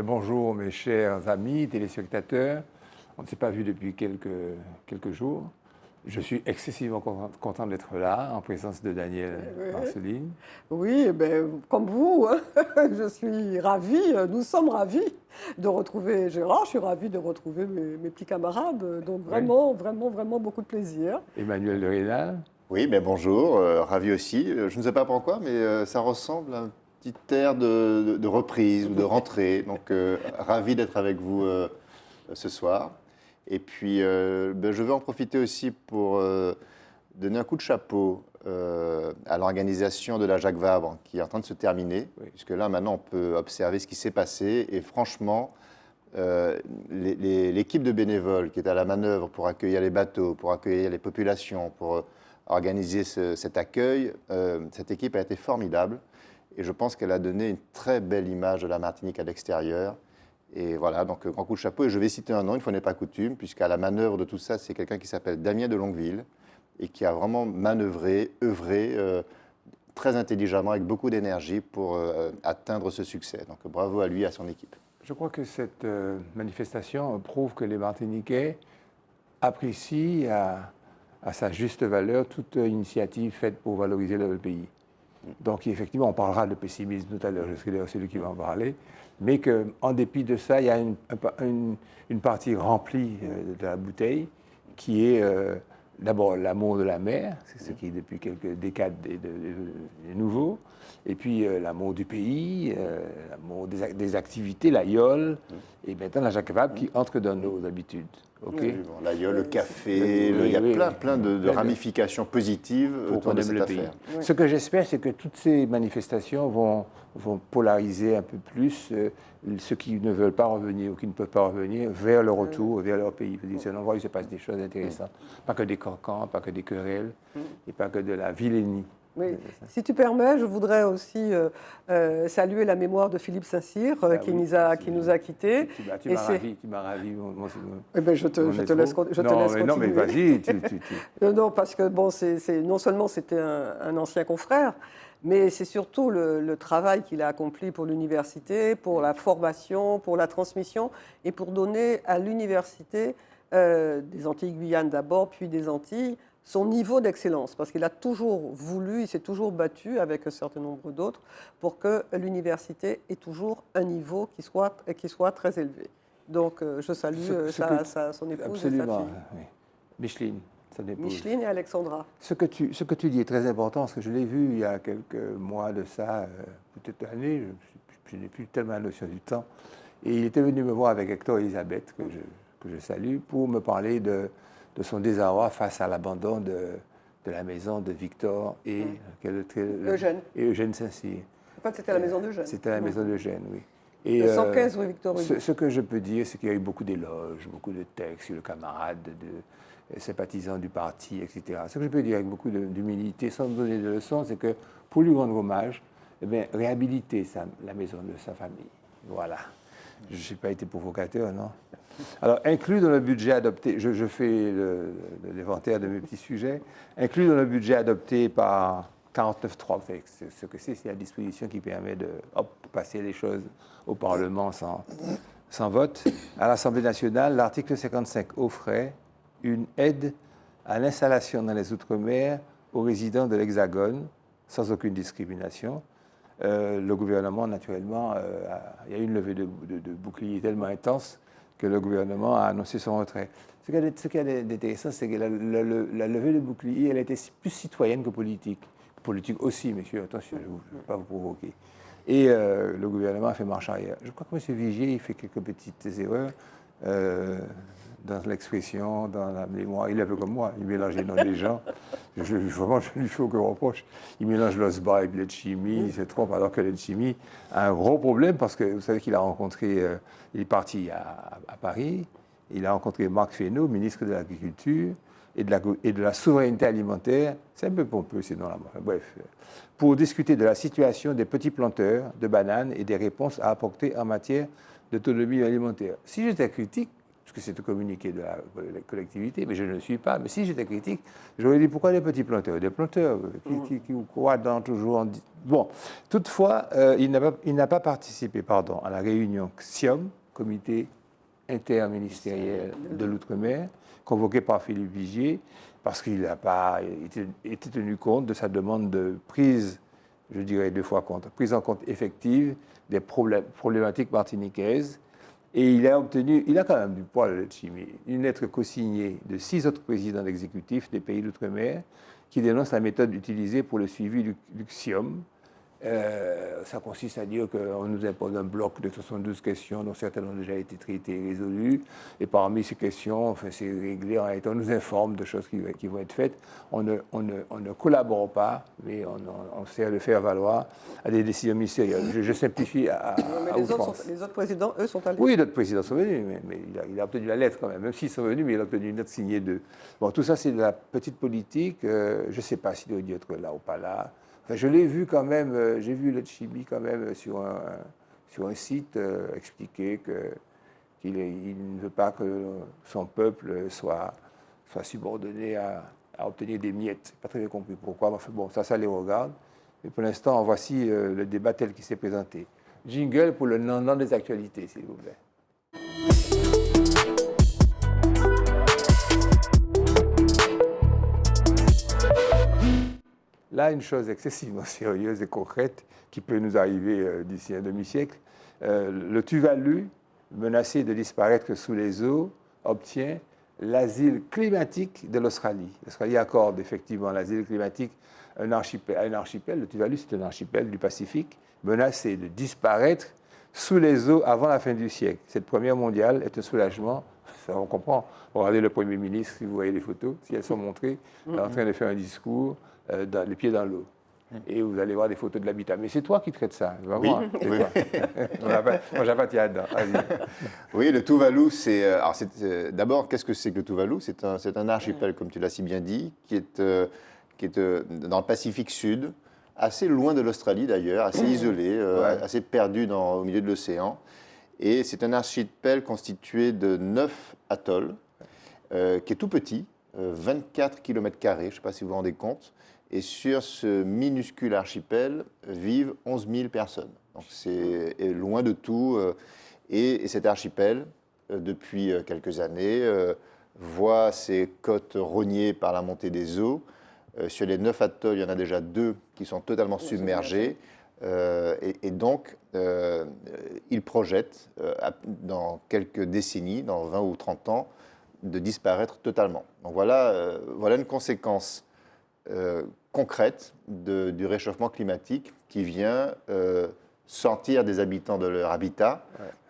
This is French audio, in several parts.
Bonjour mes chers amis, téléspectateurs. On ne s'est pas vu depuis quelques jours. Je suis excessivement content d'être là, en présence de Daniel Marceline. Oui, eh ben, comme vous, hein, je suis ravie, nous sommes ravis de retrouver Gérard, je suis ravie de retrouver mes petits camarades. Donc Oui. vraiment, vraiment, vraiment beaucoup de plaisir. Emmanuel de Rénal. Oui, mais bonjour, ravi aussi. Je ne sais pas pourquoi, mais ça ressemble à un petit air de reprise ou de rentrée. Donc, ravi d'être avec vous ce soir. Et puis, je veux en profiter aussi pour donner un coup de chapeau à l'organisation de la Jacques Vabre, qui est en train de se terminer, Oui. puisque là, maintenant, on peut observer ce qui s'est passé. Et franchement, l'équipe de bénévoles qui est à la manœuvre pour accueillir les bateaux, pour accueillir les populations, pour organiser cet accueil, cette équipe a été formidable. Et je pense qu'elle a donné une très belle image de la Martinique à l'extérieur. Et voilà, donc grand coup de chapeau. Et je vais citer un nom, une fois n'est pas coutume, puisqu'à la manœuvre de tout ça, c'est quelqu'un qui s'appelle Damien de Longueville et qui a vraiment manœuvré, œuvré très intelligemment, avec beaucoup d'énergie pour atteindre ce succès. Donc bravo à lui et à son équipe. Je crois que cette manifestation prouve que les Martiniquais apprécient à sa juste valeur toute initiative faite pour valoriser le pays. Donc effectivement, on parlera de pessimisme tout à l'heure, je serai celui qui va en parler, mais qu'en dépit de ça, il y a une partie remplie de la bouteille qui est d'abord l'amour de la mer, c'est ce qui est depuis quelques décades est nouveau, et puis l'amour du pays, l'amour des activités, la yole, et maintenant la Jacques Vabre qui entre dans nos habitudes. Okay. L'aïeul, le café, Oui, il y a oui, plein de ramifications positives autour de cette affaire. Oui. Ce que j'espère, c'est que toutes ces manifestations vont polariser un peu plus ceux qui ne veulent pas revenir ou qui ne peuvent pas revenir vers le retour, vers leur pays. C'est un endroit où il se passe des choses intéressantes. Pas que des cancans, pas que des querelles, et pas que de la vilainie. Oui. Si tu permets, je voudrais aussi saluer la mémoire de Philippe Saint-Cyr qui nous a quittés. Tu m'as ravi. Eh ben, je te laisse continuer. Non, mais vas-y. Non, parce que bon, non seulement c'était un ancien confrère, mais c'est surtout le travail qu'il a accompli pour l'université, pour la formation, pour la transmission et pour donner à l'université des Antilles-Guyane d'abord, puis des Antilles, son niveau d'excellence, parce qu'il a toujours voulu, il s'est toujours battu avec un certain nombre d'autres pour que l'université ait toujours un niveau qui soit très élevé. Donc je salue son épouse absolument, et sa fille. Oui. Micheline. Micheline et Alexandra. Ce que tu dis est très important, parce que je l'ai vu il y a quelques mois de ça, peut-être années, je n'ai plus tellement la notion du temps. Et il était venu me voir avec Hector Elisabeth, que je salue, pour me parler de son désarroi face à l'abandon de la maison de Victor et Eugène Saint-Cyr. En fait, c'était la maison d'Eugène. C'était la maison d'Eugène, oui. Et, 115 rue Victor Hugo. Ce que je peux dire, c'est qu'il y a eu beaucoup d'éloges, beaucoup de textes sur le camarade, de sympathisants du parti, etc. Ce que je peux dire avec beaucoup d'humilité, sans donner de leçons, c'est que pour lui rendre hommage, eh bien, réhabiliter la maison de sa famille. Voilà. Je n'ai pas été provocateur, non? Alors, inclus dans le budget adopté, je fais l'inventaire de mes petits sujets, inclus dans le budget adopté par 49.3, vous savez ce que c'est la disposition qui permet de passer les choses au Parlement sans vote. À l'Assemblée nationale, l'article 55 offrait une aide à l'installation dans les Outre-mer aux résidents de l'Hexagone, sans aucune discrimination. Le gouvernement, naturellement, il y a eu une levée de bouclier tellement intense que le gouvernement a annoncé son retrait. Ce qui est intéressant, c'est que la levée de bouclier, elle était plus citoyenne que politique. Politique aussi, messieurs, attention, je ne veux pas vous provoquer. Et le gouvernement a fait marche arrière. Je crois que M. Vigier, il fait quelques petites erreurs dans l'expression, dans la mémoire. Il est un peu comme moi, il mélange les noms des gens. Vraiment, je ne lui fais aucun reproche. Il mélange l'OSBA avec l'Edchimi, il se trompe, alors que l'Edchimi a un gros problème parce que vous savez qu'il a rencontré, il est parti à Paris, il a rencontré Marc Fesneau, ministre de l'Agriculture et de la souveraineté alimentaire. C'est un peu pompeux, ces noms-là. Enfin, bref, pour discuter de la situation des petits planteurs de bananes et des réponses à apporter en matière d'autonomie alimentaire. Si j'étais critique, parce que c'est le communiqué de la collectivité, mais je ne le suis pas. Mais si j'étais critique, j'aurais dit pourquoi les petits planteurs? Des planteurs qui croient dans toujours. Bon, toutefois, il n'a pas participé à la réunion XIOM, comité interministériel de l'outre-mer, convoqué par Philippe Vigier, parce qu'il n'a pas été tenu compte de sa demande de prise, je dirais 2 fois contre, prise en compte effective des problématiques martiniquaises. Et il a quand même du poids, le Letchimy, une lettre co-signée de 6 autres présidents d'exécutifs des pays d'outre-mer qui dénoncent la méthode utilisée pour le suivi du XIOM. Ça consiste à dire qu'on nous impose un bloc de 72 questions dont certaines ont déjà été traitées et résolues. Et parmi ces questions, enfin, c'est réglé en étant, on nous informe de choses qui vont être faites. On ne collabore pas, mais on sert de faire valoir à des décisions ministérielles. Je simplifie à outrance. Les autres présidents, eux, sont allés. Oui, d'autres présidents sont venus, mais il a obtenu la lettre quand même. Même s'ils sont venus, mais il a obtenu une lettre signée d'eux. Bon, tout ça, c'est de la petite politique. Je ne sais pas s'il aurait dû être là ou pas là. Enfin, je l'ai vu quand même, j'ai vu le Chibi quand même sur un site expliquer qu'il ne veut pas que son peuple soit subordonné à obtenir des miettes. Pas très bien compris pourquoi, mais enfin, bon, ça les regarde. Mais pour l'instant, voici le débat tel qu'il s'est présenté. Jingle pour le non des actualités, s'il vous plaît. Là, une chose excessivement sérieuse et concrète qui peut nous arriver d'ici un demi-siècle. Le Tuvalu, menacé de disparaître sous les eaux, obtient l'asile climatique de l'Australie. L'Australie accorde effectivement l'asile climatique à un archipel. Le Tuvalu, c'est un archipel du Pacifique, menacé de disparaître sous les eaux avant la fin du siècle. Cette première mondiale est un soulagement. Ça, on comprend. Regardez le Premier ministre, si vous voyez les photos, si elles sont montrées, en train de faire un discours, les pieds dans l'eau. Et vous allez voir des photos de l'habitat. Mais c'est toi qui traites ça, vraiment. Oui. Moi, j'ai pas tiré dedans. Oui, le Tuvalu, d'abord, qu'est-ce que c'est que le Tuvalu? C'est un archipel, comme tu l'as si bien dit, qui est dans le Pacifique Sud, assez loin de l'Australie d'ailleurs, assez isolé, assez perdu au milieu de l'océan. Et c'est un archipel constitué de 9 atolls, qui est tout petit, 24 km², je ne sais pas si vous vous rendez compte. Et sur ce minuscule archipel vivent 11 000 personnes. Donc c'est loin de tout. Et cet archipel, depuis quelques années, voit ses côtes rognées par la montée des eaux. Sur les 9 atolls, il y en a déjà 2 qui sont totalement submergés. Et donc, il projette, dans quelques décennies, dans 20 ou 30 ans, de disparaître totalement. Donc voilà une conséquence concrète du réchauffement climatique qui vient sortir des habitants de leur habitat.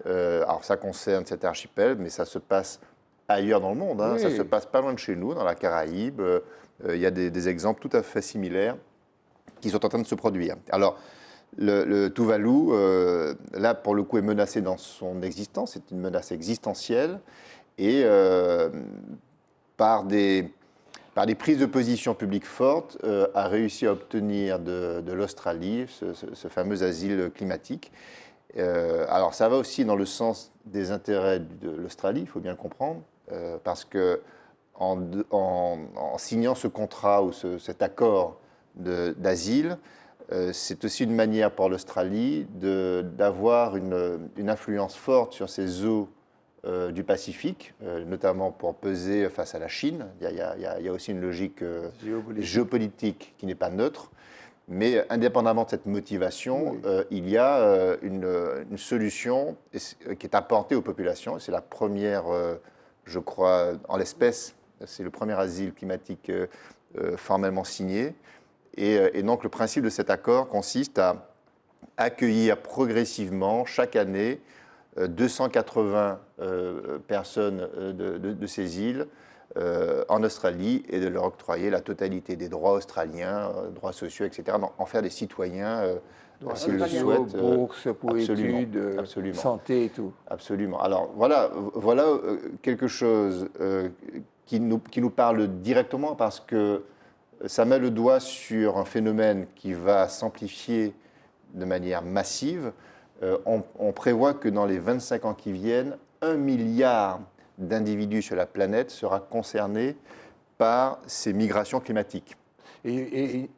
Alors ça concerne cet archipel, mais ça se passe ailleurs dans le monde. Oui. Ça se passe pas loin de chez nous, dans la Caraïbe. Il y a des exemples tout à fait similaires qui sont en train de se produire. Alors, le Tuvalu, là, pour le coup, est menacé dans son existence. C'est une menace existentielle. Et par des prises de position publiques fortes, a réussi à obtenir de l'Australie ce fameux asile climatique. Alors, ça va aussi dans le sens des intérêts de l'Australie, il faut bien le comprendre, parce que en signant ce contrat ou cet accord d'asile, c'est aussi une manière pour l'Australie d'avoir une influence forte sur ces eaux du Pacifique, notamment pour peser face à la Chine. Il y a aussi une logique géopolitique qui n'est pas neutre. Mais indépendamment de cette motivation, il y a une solution qui est apportée aux populations. C'est la première, je crois, en l'espèce, c'est le premier asile climatique formellement signé. Et donc le principe de cet accord consiste à accueillir progressivement, chaque année, 280 personnes de ces îles en Australie et de leur octroyer la totalité des droits australiens, droits sociaux, etc., en faire des citoyens s'ils le souhaitent. Bourse pour études, santé et tout. Absolument. Alors voilà quelque chose qui nous parle directement parce que ça met le doigt sur un phénomène qui va s'amplifier de manière massive. On prévoit que dans les 25 ans qui viennent, 1 milliard d'individus sur la planète sera concerné par ces migrations climatiques. Et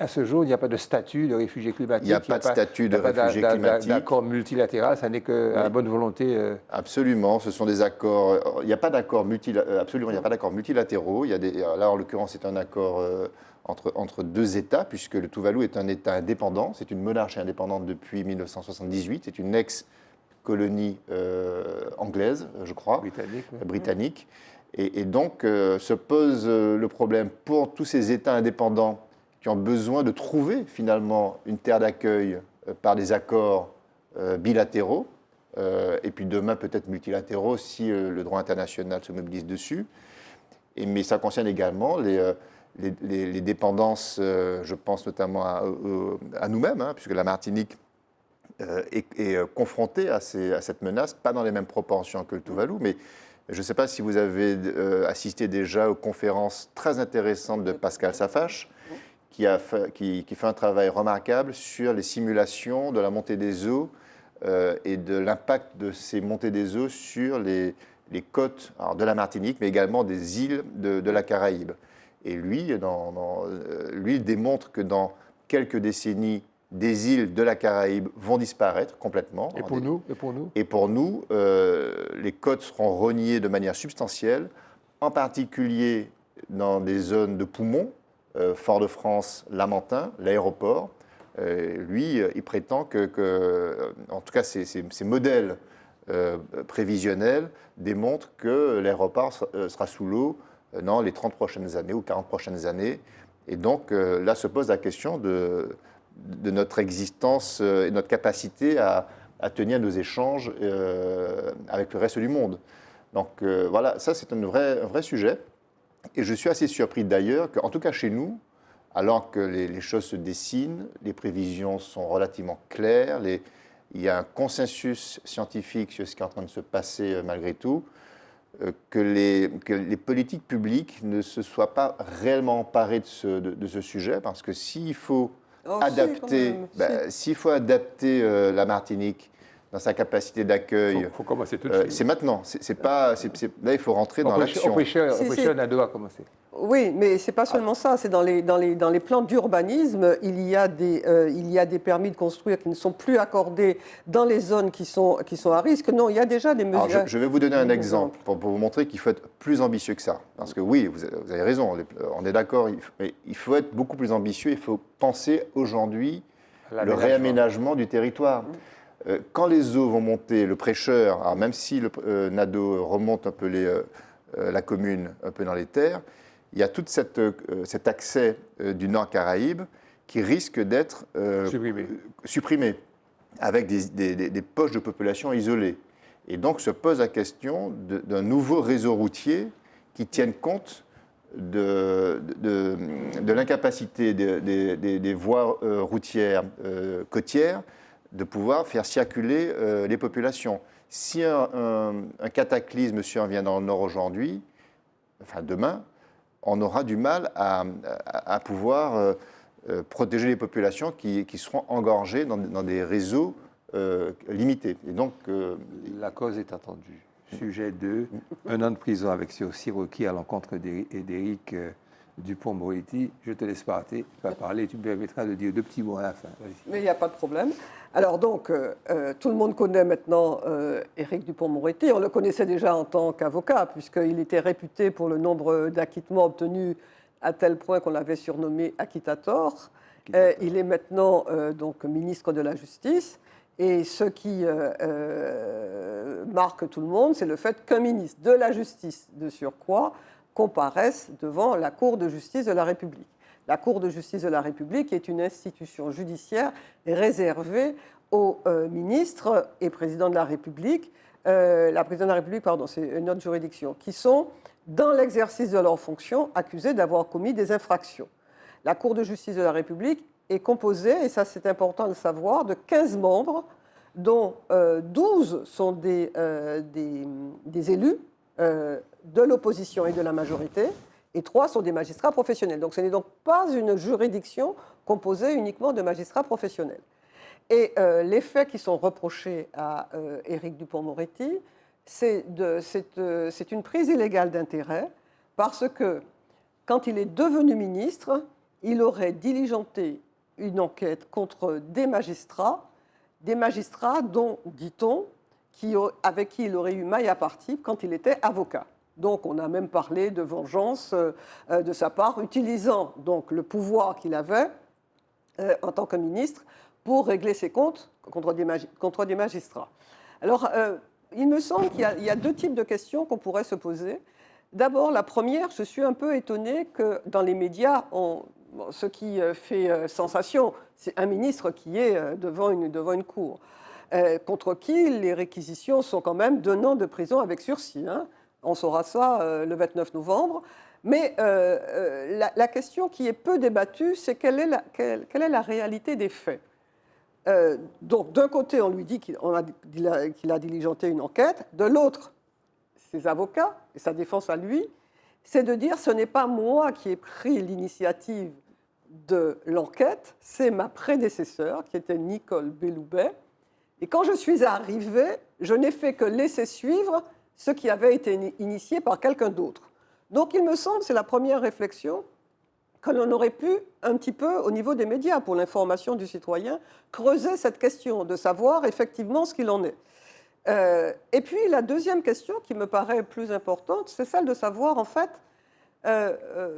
à ce jour, il n'y a pas de statut de réfugié climatique. Il n'y a pas de statut de réfugié climatique. D'accord multilatéral, ça n'est que la bonne volonté. Absolument, ce sont des accords. Il n'y a pas d'accord absolument, il n'y a pas d'accord multilatéraux. Là, en l'occurrence, c'est un accord entre deux États, puisque le Tuvalu est un État indépendant. C'est une monarchie indépendante depuis 1978. C'est une ex-colonie anglaise, je crois, britannique. Et donc, se pose le problème pour tous ces États indépendants qui ont besoin de trouver finalement une terre d'accueil par des accords bilatéraux, et puis demain peut-être multilatéraux si le droit international se mobilise dessus. Mais ça concerne également les dépendances, je pense notamment à nous-mêmes, hein, puisque la Martinique est confrontée à cette menace, pas dans les mêmes proportions que le Tuvalu, mais je ne sais pas si vous avez assisté déjà aux conférences très intéressantes de Pascal Safache, qui fait un travail remarquable sur les simulations de la montée des eaux et de l'impact de ces montées des eaux sur les côtes de la Martinique, mais également des îles de la Caraïbe. Et lui, il démontre que dans quelques décennies, des îles de la Caraïbe vont disparaître complètement. Et pour nous Et pour nous, les côtes seront rognées de manière substantielle, en particulier dans des zones de poumons, Fort-de-France, Lamentin, l'aéroport. Lui, il prétend en tout cas, ces modèles prévisionnels démontrent que l'aéroport sera sous l'eau dans les 30 prochaines années ou 40 prochaines années. Et donc, là se pose la question de notre existence et notre capacité à tenir nos échanges avec le reste du monde. Donc voilà, ça c'est un vrai sujet. Et je suis assez surpris d'ailleurs qu'en tout cas chez nous, alors que les choses se dessinent, les prévisions sont relativement claires, il y a un consensus scientifique sur ce qui est en train de se passer malgré tout, que les politiques publiques ne se soient pas réellement emparées de ce sujet, parce que s'il faut s'il faut adapter la Martinique dans sa capacité d'accueil, il faut commencer tout de suite. c'est maintenant. Là, il faut rentrer dans l'action. Au prêcheur Nadeau a commencé. Oui, mais ce n'est pas seulement ça. C'est dans les plans d'urbanisme, il y a des permis de construire qui ne sont plus accordés dans les zones qui sont à risque. Non, il y a déjà des mesures. Alors, je vais vous donner un exemple pour vous montrer qu'il faut être plus ambitieux que ça. Parce que oui, vous avez raison, on est d'accord, mais il faut être beaucoup plus ambitieux. Il faut penser aujourd'hui le réaménagement du territoire. Quand les eaux vont monter, le prêcheur, alors même si le Nadeau remonte un peu la commune un peu dans les terres, il y a tout cet accès du Nord Caraïbe qui risque d'être supprimé avec des poches de population isolées. Et donc se pose la question d'un nouveau réseau routier qui tienne compte de l'incapacité des voies routières côtières de pouvoir faire circuler les populations. Si un cataclysme survient dans le Nord aujourd'hui, enfin demain, on aura du mal à pouvoir protéger les populations qui seront engorgées dans des réseaux limités. Et donc, la cause est attendue. Sujet 2, 1 an de prison avec sursis requis à l'encontre d'Éric Dupond-Moretti. Je te laisse parler, tu me permettras de dire 2 petits mots à la fin. Mais il n'y a pas de problème. Alors donc, tout le monde connaît maintenant Éric Dupond-Moretti. On le connaissait déjà en tant qu'avocat, puisqu'il était réputé pour le nombre d'acquittements obtenus à tel point qu'on l'avait surnommé acquittator. Il est maintenant donc ministre de la Justice. Et ce qui marque tout le monde, c'est le fait qu'un ministre de la Justice, de surcroît, comparaisse devant la Cour de justice de la République. La Cour de justice de la République est une institution judiciaire réservée aux ministres et présidents de la République. La présidente de la République, pardon, c'est une autre juridiction, qui sont, dans l'exercice de leurs fonctions, accusés d'avoir commis des infractions. La Cour de justice de la République est composée, et ça c'est important de le savoir, de 15 membres, dont 12 sont des élus de l'opposition et de la majorité, et 3 sont des magistrats professionnels. Donc ce n'est donc pas une juridiction composée uniquement de magistrats professionnels. Et les faits qui sont reprochés à Éric Dupond-Moretti, c'est une prise illégale d'intérêt parce que quand il est devenu ministre, il aurait diligenté une enquête contre des magistrats dont, dit-on, avec qui il aurait eu maille à partie quand il était avocat. Donc on a même parlé de vengeance de sa part, utilisant donc le pouvoir qu'il avait en tant que ministre pour régler ses comptes contre des magistrats. Alors, il me semble qu'il y a deux types de questions qu'on pourrait se poser. D'abord, la première, je suis un peu étonnée que dans les médias, ce qui fait sensation, c'est un ministre qui est devant une cour, contre qui les réquisitions sont quand même d'1 an de prison avec sursis. Hein. On saura ça le 29 novembre. Mais la question qui est peu débattue, c'est quelle est la réalité des faits. Donc, d'un côté, on lui dit qu'il a diligenté une enquête. De l'autre, ses avocats et sa défense à lui, c'est de dire ce n'est pas moi qui ai pris l'initiative de l'enquête, c'est ma prédécesseur, qui était Nicole Belloubet. Et quand je suis arrivée, je n'ai fait que laisser suivre ce qui avait été initié par quelqu'un d'autre. Donc, il me semble, c'est la première réflexion, que l'on aurait pu, un petit peu, au niveau des médias, pour l'information du citoyen, creuser cette question, de savoir effectivement ce qu'il en est. Et puis, la deuxième question, qui me paraît plus importante, c'est celle de savoir, en fait,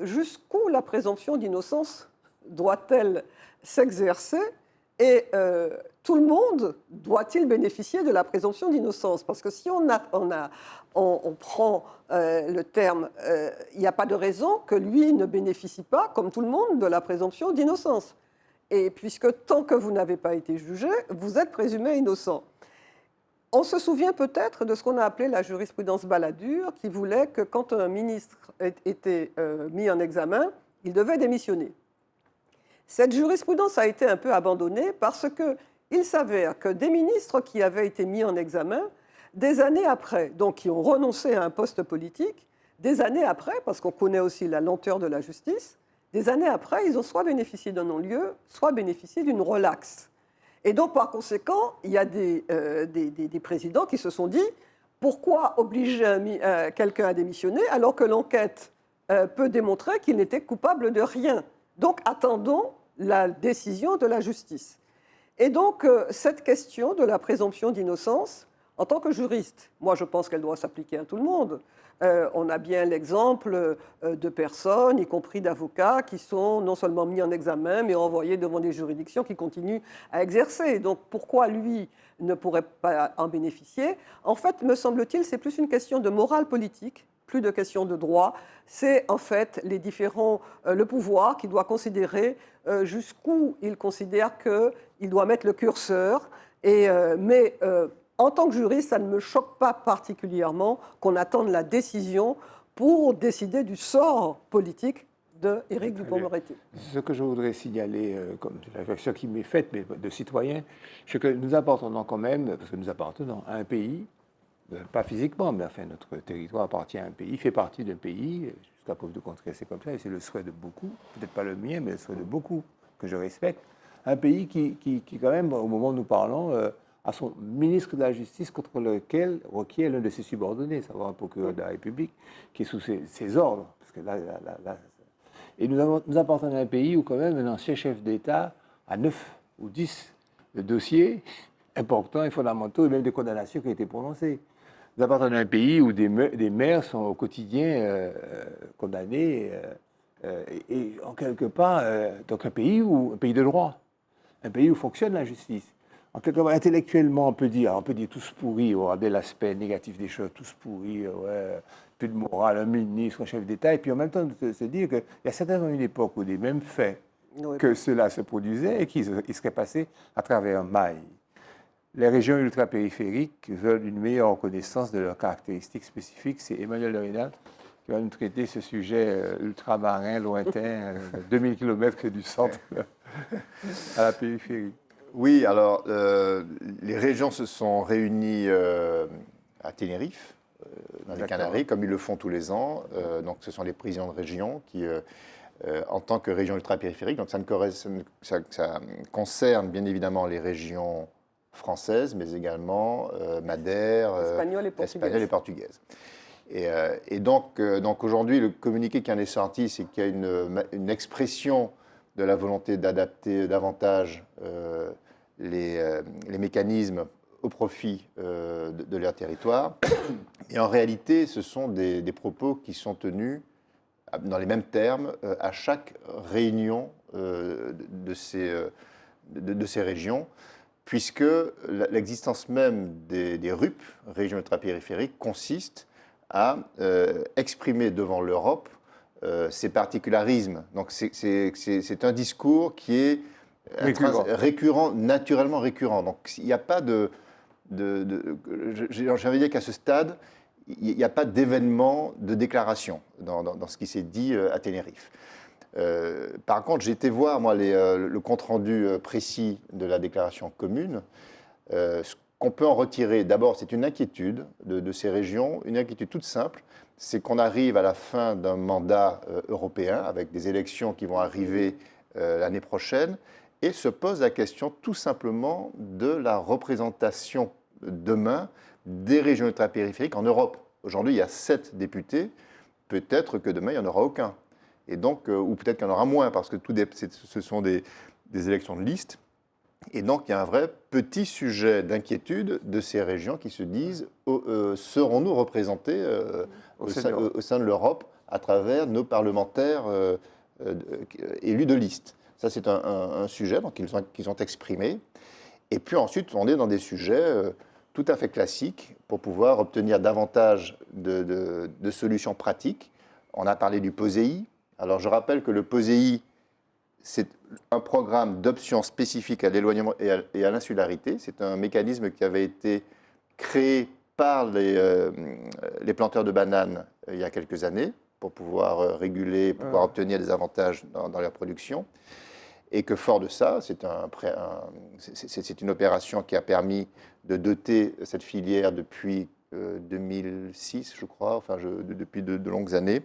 jusqu'où la présomption d'innocence doit-elle s'exercer et tout le monde doit-il bénéficier de la présomption d'innocence? Parce que si on prend le terme, il n'y a pas de raison que lui ne bénéficie pas, comme tout le monde, de la présomption d'innocence. Et puisque tant que vous n'avez pas été jugé, vous êtes présumé innocent. On se souvient peut-être de ce qu'on a appelé la jurisprudence Balladur, qui voulait que quand un ministre était mis en examen, il devait démissionner. Cette jurisprudence a été un peu abandonnée parce qu'il s'avère que des ministres qui avaient été mis en examen, des années après, donc qui ont renoncé à un poste politique, des années après, parce qu'on connaît aussi la lenteur de la justice, des années après, ils ont soit bénéficié d'un non-lieu, soit bénéficié d'une relaxe. Et donc, par conséquent, il y a des présidents qui se sont dit pourquoi obliger quelqu'un à démissionner alors que l'enquête peut démontrer qu'il n'était coupable de rien. Donc, attendons la décision de la justice. Et donc, cette question de la présomption d'innocence, en tant que juriste, moi, je pense qu'elle doit s'appliquer à tout le monde. On a bien l'exemple de personnes, y compris d'avocats, qui sont non seulement mis en examen, mais envoyés devant des juridictions qui continuent à exercer. Donc, pourquoi lui ne pourrait pas en bénéficier? En fait, me semble-t-il, c'est plus une question de morale politique, plus de question de droit. C'est en fait le pouvoir qui doit considérer jusqu'où il considère qu'il doit mettre le curseur. Mais en tant que juriste, ça ne me choque pas particulièrement qu'on attende la décision pour décider du sort politique d'Éric Dupond-Moretti. Ce que je voudrais signaler, comme la réflexion qui m'est faite, mais de citoyen, c'est que nous appartenons quand même, parce que nous appartenons à un pays, pas physiquement, mais enfin notre territoire appartient à un pays, fait partie d'un pays, jusqu'à preuve de contraire, c'est comme ça, et c'est le souhait de beaucoup, peut-être pas le mien, mais le souhait de beaucoup, que je respecte, un pays qui quand même, au moment où nous parlons, a son ministre de la Justice contre lequel requiert l'un de ses subordonnés, savoir un procureur de la République, qui est sous ses ordres. Parce que et nous appartenons à un pays où quand même un ancien chef d'État a 9 ou 10 dossiers importants et fondamentaux, et même des condamnations qui ont été prononcées. Nous appartenons à un pays où des maires sont au quotidien condamnés, et en quelque part, donc un pays de droit, un pays où fonctionne la justice. En quelque part, intellectuellement, on peut dire tous pourris, regardez l'aspect négatif des choses, tous pourris, ouais, plus de morale, un ministre, un chef d'État, et puis en même temps, se dire qu'il y a certainement une époque où des mêmes faits que cela se produisaient et qu'ils seraient passés à travers un maille. Les régions ultra-périphériques veulent une meilleure connaissance de leurs caractéristiques spécifiques. C'est Emmanuel Le Rénal qui va nous traiter ce sujet ultramarin, lointain, 2000 km du centre à la périphérie. Oui, alors les régions se sont réunies à Tenerife, dans les Canaries, comme ils le font tous les ans. Donc ce sont les présidents de région qui, en tant que région ultra-périphérique, donc ça concerne bien évidemment les régions française, mais également Madère, espagnole et portugaise. Et donc aujourd'hui, le communiqué qui en est sorti, c'est qu'il y a une expression de la volonté d'adapter davantage les mécanismes au profit de leur territoire. Et en réalité, ce sont des propos qui sont tenus dans les mêmes termes à chaque réunion de ces régions, puisque l'existence même des RUP, régions ultrapériphériques, consiste à exprimer devant l'Europe ses particularismes. Donc c'est un discours qui est récurrent, naturellement récurrent. Donc il n'y a pas j'ai envie de dire qu'à ce stade, il n'y a pas d'événement de déclaration dans ce qui s'est dit à Tenerife. Par contre, j'ai été voir moi, le compte-rendu précis de la déclaration commune. Ce qu'on peut en retirer, d'abord, c'est une inquiétude de ces régions, une inquiétude toute simple, c'est qu'on arrive à la fin d'un mandat européen, avec des élections qui vont arriver l'année prochaine, et se pose la question tout simplement de la représentation demain des régions ultrapériphériques en Europe. Aujourd'hui, il y a 7 députés, peut-être que demain, il n'y en aura aucun. Et donc, ou peut-être qu'il y en aura moins, parce que ce sont des élections de liste. Et donc, il y a un vrai petit sujet d'inquiétude de ces régions qui se disent serons-nous représentés au sein de l'Europe à travers nos parlementaires élus de liste? Ça, c'est un sujet qu'ils ont exprimé. Et puis ensuite, on est dans des sujets tout à fait classiques pour pouvoir obtenir davantage de solutions pratiques. On a parlé du POSEI. Alors, je rappelle que le POSEI, c'est un programme d'options spécifiques à l'éloignement et à l'insularité. C'est un mécanisme qui avait été créé par les planteurs de bananes il y a quelques années pour pouvoir réguler, pour pouvoir obtenir des avantages dans leur production. Et que fort de ça, c'est une opération qui a permis de doter cette filière depuis 2006, je crois, depuis de longues années,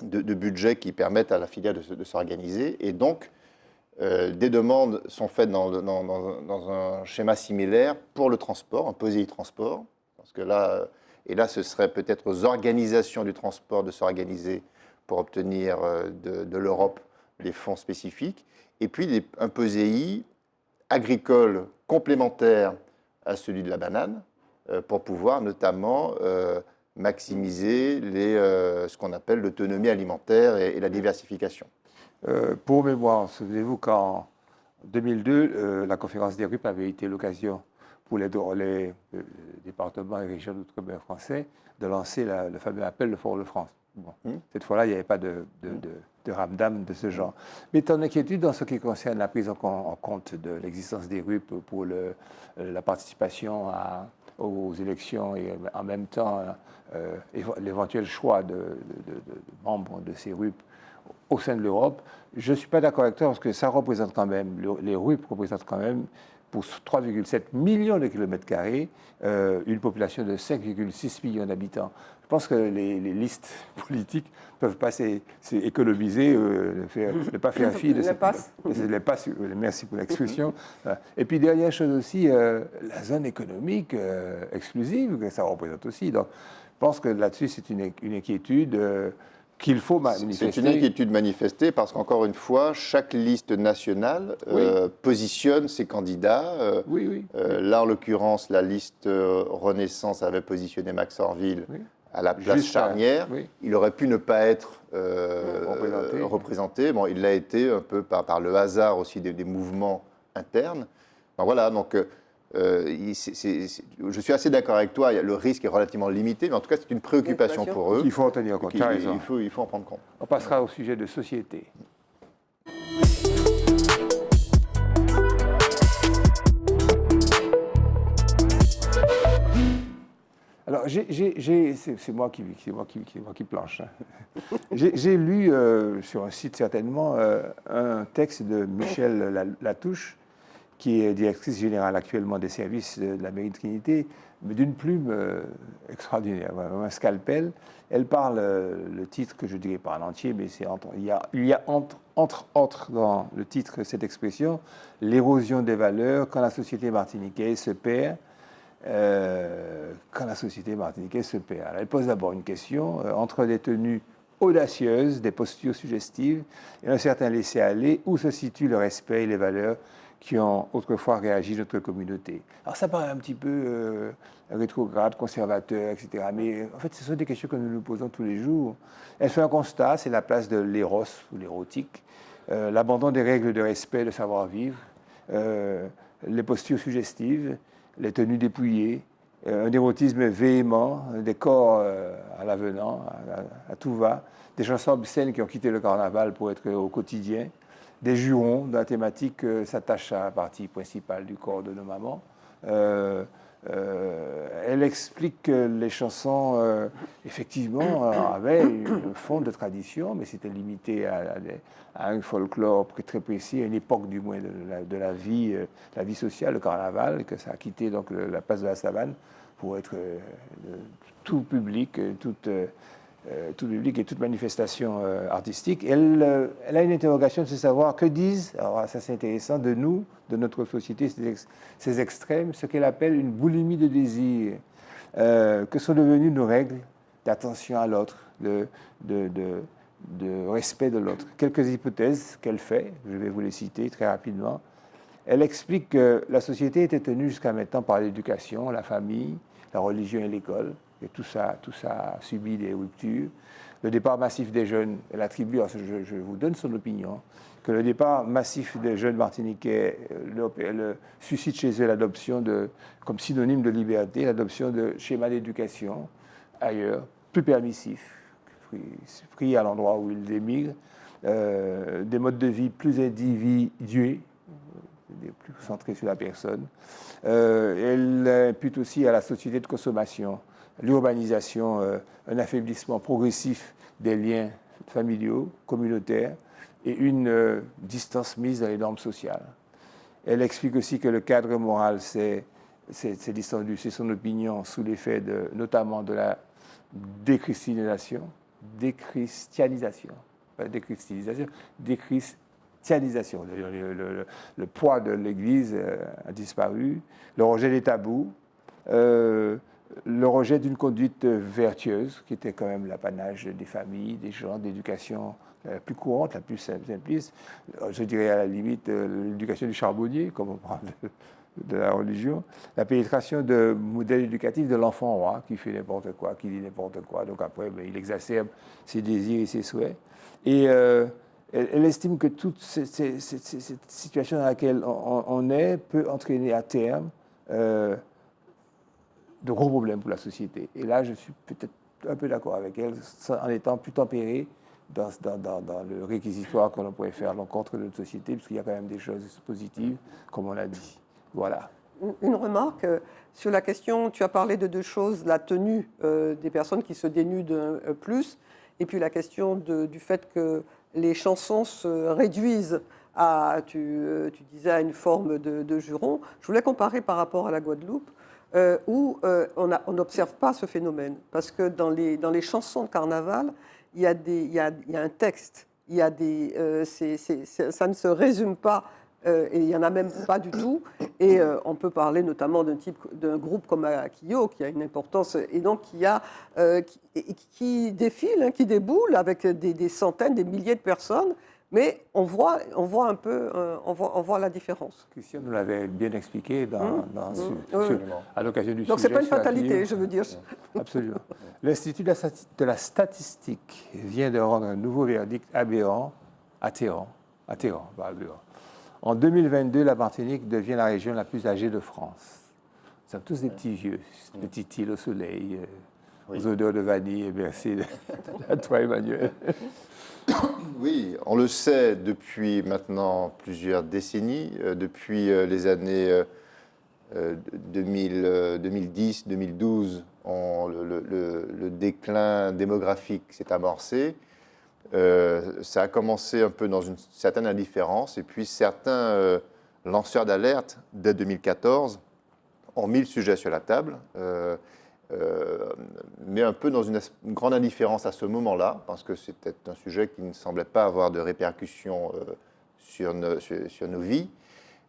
de budgets qui permettent à la filière de s'organiser. Et donc, des demandes sont faites dans un schéma similaire pour le transport, un POSEI transport. Parce que là, ce serait peut-être aux organisations du transport de s'organiser pour obtenir de l'Europe les fonds spécifiques. Et puis un POSEI agricole complémentaire à celui de la banane pour pouvoir notamment maximiser ce qu'on appelle l'autonomie alimentaire et la diversification. Pour mémoire, souvenez-vous qu'en 2002, la conférence des RUP avait été l'occasion pour les départements et régions d'outre-mer français de lancer le fameux appel de Fort-de-France. Bon. Cette fois-là, il n'y avait pas de ramdam de ce genre. Mais ton inquiétude en ce qui concerne la prise en compte de l'existence des RUP pour la participation aux élections et en même temps l'éventuel choix de membres de ces RUP au sein de l'Europe, je ne suis pas d'accord avec toi parce que ça représente quand même, les RUP représentent quand même pour 3,7 millions de kilomètres carrés, une population de 5,6 millions d'habitants. Je pense que les listes politiques ne peuvent pas économiser, ne pas faire fi de les passes. Merci pour l'expression. Et puis, dernière chose aussi, la zone économique exclusive, que ça représente aussi. Donc, je pense que là-dessus, c'est une inquiétude qu'il faut manifester. C'est une inquiétude manifestée parce qu'encore une fois, chaque liste nationale positionne ses candidats. Là, en l'occurrence, la liste Renaissance avait positionné Max Orville à la place charnière. Il aurait pu ne pas être représenté. Bon, il l'a été un peu par le hasard aussi des mouvements internes. Ben voilà, donc je suis assez d'accord avec toi, le risque est relativement limité, mais en tout cas, c'est une préoccupation pour eux. Il faut en tenir compte, tu as raison. Il faut en prendre compte. On passera au sujet de société. Alors, c'est moi qui planche. Hein. J'ai lu sur un site certainement un texte de Michel Latouche qui est directrice générale actuellement des services de la mairie de Trinité, mais d'une plume extraordinaire, vraiment un scalpel. Elle parle, le titre que je ne dirais pas en entier, mais il y a entre autres dans le titre cette expression, l'érosion des valeurs quand la société martiniquaise se perd. Quand la société martiniquaise se perd. Alors, elle pose d'abord une question entre des tenues audacieuses, des postures suggestives et un certain laisser-aller, où se situe le respect et les valeurs qui ont autrefois réagi notre communauté. Alors ça paraît un petit peu rétrograde, conservateur, etc. Mais en fait, ce sont des questions que nous nous posons tous les jours. Elle fait un constat, c'est la place de l'éros ou l'érotique, l'abandon des règles de respect, de savoir-vivre, les postures suggestives, les tenues dépouillées, un érotisme véhément, des corps à l'avenant, à tout va, des chansons obscènes qui ont quitté le carnaval pour être au quotidien, des jurons dont la thématique s'attache à la partie principale du corps de nos mamans. Elle explique que les chansons, effectivement, avaient un fond de tradition, mais c'était limité à un folklore très précis, à une époque du moins de la vie sociale, le carnaval, que ça a quitté donc la place de la Savane pour être tout public, tout public et toute manifestation artistique. Elle a une interrogation de se savoir que disent, alors ça c'est intéressant, de nous, de notre société, ces extrêmes, ce qu'elle appelle une boulimie de désir, que sont devenues nos règles d'attention à l'autre, de respect de l'autre. Quelques hypothèses qu'elle fait, je vais vous les citer très rapidement. Elle explique que la société était tenue jusqu'à maintenant par l'éducation, la famille, la religion et l'école. Et tout ça a subi des ruptures. Le départ massif des jeunes, elle attribue, je vous donne son opinion, que le départ massif des jeunes martiniquais suscite chez eux l'adoption comme synonyme de liberté, l'adoption de schémas d'éducation ailleurs, plus permissifs, pris à l'endroit où ils émigrent, des modes de vie plus individués, plus centrés sur la personne. Elle impute aussi à la société de consommation, l'urbanisation, un affaiblissement progressif des liens familiaux, communautaires et une distance mise dans les normes sociales. Elle explique aussi que le cadre moral s'est distendu, c'est son opinion, sous l'effet notamment de la déchristianisation, le poids de l'Église a disparu, le rejet des tabous, le rejet d'une conduite vertueuse, qui était quand même l'apanage des familles, des gens, d'éducation la plus courante, la plus simpliste. Je dirais à la limite l'éducation du charbonnier, comme on parle de la religion. La pénétration de modèles éducatifs de l'enfant roi, qui fait n'importe quoi, qui dit n'importe quoi. Donc après, il exacerbe ses désirs et ses souhaits. Et elle estime que toute cette situation dans laquelle on est peut entraîner à terme de gros problèmes pour la société. Et là, je suis peut-être un peu d'accord avec elle, en étant plus tempéré dans le réquisitoire que l'on pourrait faire à l'encontre de notre société, puisqu'il y a quand même des choses positives, comme on l'a dit. Voilà. Une remarque sur la question, tu as parlé de deux choses, la tenue des personnes qui se dénudent plus, et puis la question du fait que les chansons se réduisent à, tu disais, à une forme de juron. Je voulais comparer par rapport à la Guadeloupe, où on n'observe pas ce phénomène. Parce que dans les chansons de carnaval, il y a un texte, ça ne se résume pas, et il n'y en a même pas du tout. Et on peut parler notamment d'un groupe comme Akio, qui a une importance, et donc qui défile, qui déboule avec des centaines, des milliers de personnes. Mais on voit un peu, on voit la différence. Christian nous l'avait bien expliqué à l'occasion du sujet. Donc c'est pas une fatalité, je veux dire. Absolument. L'Institut de la statistique vient de rendre un nouveau verdict atterrant. En 2022, la Martinique devient la région la plus âgée de France. Nous sommes tous des petits vieux, petites îles au soleil, aux odeurs de vanille et bercées à toi, Emmanuel. Oui, on le sait depuis maintenant plusieurs décennies, depuis les années 2010, 2012, le déclin démographique s'est amorcé. Ça a commencé un peu dans une certaine indifférence, et puis certains lanceurs d'alerte dès 2014 ont mis le sujet sur la table, mais un peu dans une grande indifférence à ce moment-là, parce que c'était un sujet qui ne semblait pas avoir de répercussions sur nos vies.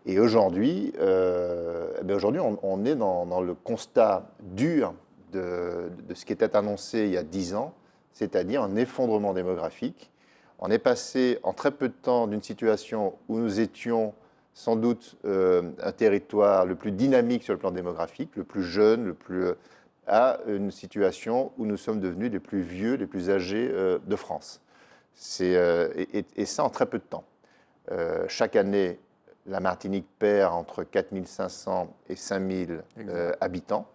Et aujourd'hui, on est dans le constat dur de ce qui était annoncé il y a 10 ans, c'est-à-dire un effondrement démographique. On est passé en très peu de temps d'une situation où nous étions sans doute un territoire le plus dynamique sur le plan démographique, le plus jeune, à une situation où nous sommes devenus les plus vieux, les plus âgés de France. Et ça en très peu de temps. Chaque année, la Martinique perd entre 4 500 et 5 000 habitants.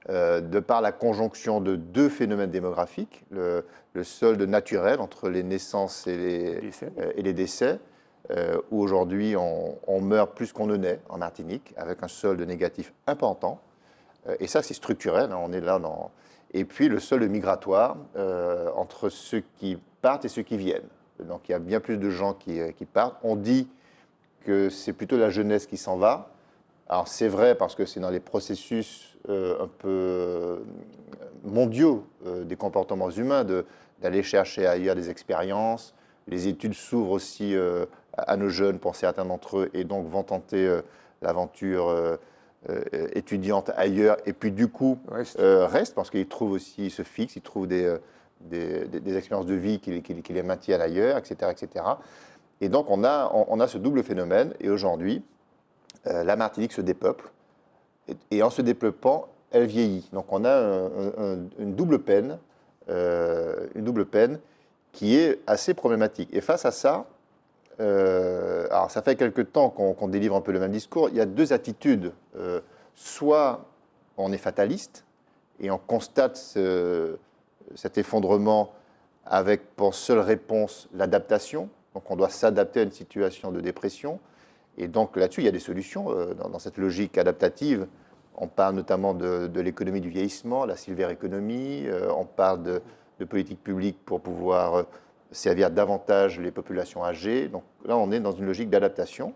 De par la conjonction de deux phénomènes démographiques, le solde naturel entre les naissances et les décès, où aujourd'hui on meurt plus qu'on ne naît en Martinique, avec un solde négatif important. Et ça, c'est structurel, hein, on est là dans... Et puis le solde migratoire entre ceux qui partent et ceux qui viennent. Donc il y a bien plus de gens qui partent. On dit que c'est plutôt la jeunesse qui s'en va. Alors c'est vrai parce que c'est dans les processus un peu mondiaux des comportements humains d'aller chercher ailleurs des expériences. Les études s'ouvrent aussi à nos jeunes pour certains d'entre eux et donc vont tenter l'aventure étudiante ailleurs. Et puis du coup restent parce qu'ils trouvent aussi, ils se fixent, ils trouvent des expériences de vie qui les maintiennent ailleurs, etc., etc. Et donc on a ce double phénomène et aujourd'hui la Martinique se dépeuple et en se dépeupant, elle vieillit. Donc on a une double peine qui est assez problématique. Et face à ça, alors ça fait quelque temps qu'on délivre un peu le même discours, il y a deux attitudes. Soit on est fataliste et on constate cet effondrement avec pour seule réponse l'adaptation. Donc on doit s'adapter à une situation de dépression. Et donc là-dessus, il y a des solutions dans cette logique adaptative. On parle notamment de l'économie du vieillissement, la silver economy. On parle de politique publique pour pouvoir servir davantage les populations âgées. Donc là, on est dans une logique d'adaptation.